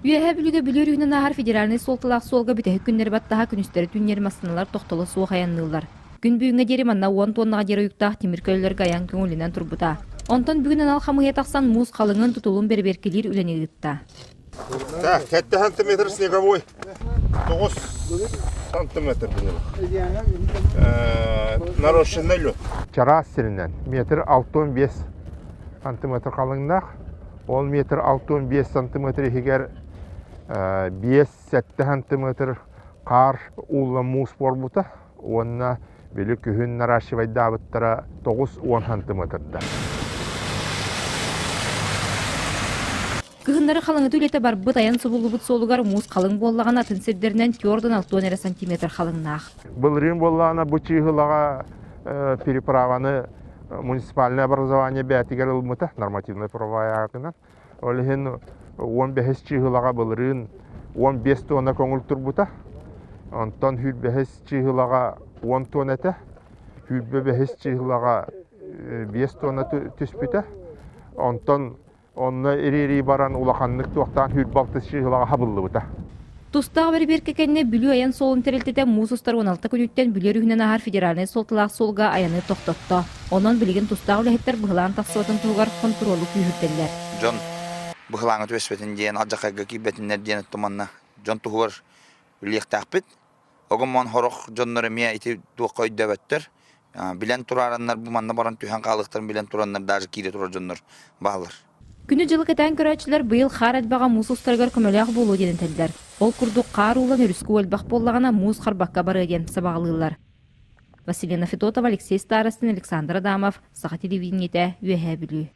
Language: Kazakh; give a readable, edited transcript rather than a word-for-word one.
Üyehe bülüge bülürüğüne nahar federalini soltılaq solga bite hükünleri battaha günüsteri tünleri masınalar toxtolu soğuk ayanlılar. Gün büyüğüne deri manna 10 tonnağa deri yüktağ timir köylер gayan köngülünen turbuta. Ondan bugünen al xamıya taqsan muz qalыңın tutulun berberkelir üleni gıtta. Так, 7 сантиметр снеговой, 9 сантиметр. Нарощенный лед. Чара сиринен метр 6-5 сантиметр қалыңдақ. Ол метр 6-5 сантиметр егер 5-7 сантиметр қар улы мус борбута. Онна білі күхін наращивайда бұттара 9-10 сантиметрда. Кыһыннары халыңы түлете бар бұт аян сұбулы бұт солугар муз қалың боллаған атын сердерінен тёрден 6 сантиметр қалыңнақ. Бұл рим боллағына бұл чиғылаға переправаны муниципальное образование бәтігер ұлмыта, нормативный правая ағынан. Олығын 15 чиғылаға бұл рин 15 тонна көңіл тұрбыта. Онтан хүлбәхес чиғылаға 10 тонна әті, хүлбәхес чиғылаға 5 тонна түспіті. Онтан онна ири баран улақанлық туақтан хүлбалты чиғылаға хабылы бұта. Тустағы берберке кәнне бүлі аян солын терелтеті муз ұстар 16 күніттен бүлер үхінен ағар федераліне солтылақ солға аяны тоқтотты. Онан білген тустағы үләхеттер бұғылан тақсуатын туғар контролы күйірттелер. Жон бұғылаңы төспетін дейін, алжақайға кейбетінлер дейін ұттыманна. Жон туғыр үліқтақ біт. Оғыман хоруқ жонлары мия ити туаққа өйдәбәттір. Білен тұрарынлар бұл манна баран түйен қалықтарын білен тұранлар даже кейде тұрар жонлар бағылыр. Күні жылы кәтән көрәтшілер бұйыл қар әдбаға муз ұстарғар көмеліғ болу деден тәлдер. Ол күрді қар улан өріскі өлбақ боллағана муз қарбаққа бары еген сабағылылар. Василина Федотова, Алексей Старостин, Александр Адамов, Саға телевидениеті, Үйәхә білі.